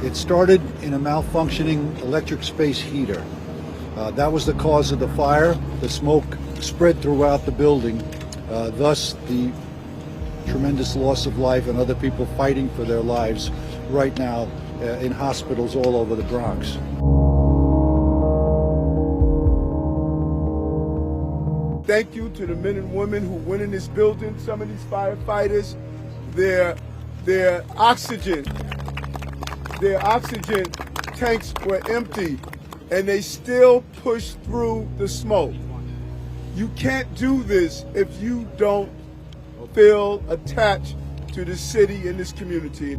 It started in a malfunctioning electric space heater. That was the cause of the fire. The smoke spread throughout the building, thus the tremendous loss of life and other people fighting for their lives right now in hospitals all over the Bronx. Thank you to the men and women who went in this building. Some of these firefighters, their oxygen tanks were empty, and they still pushed through the smoke. You can't do this if you don't feel attached to the city and this community.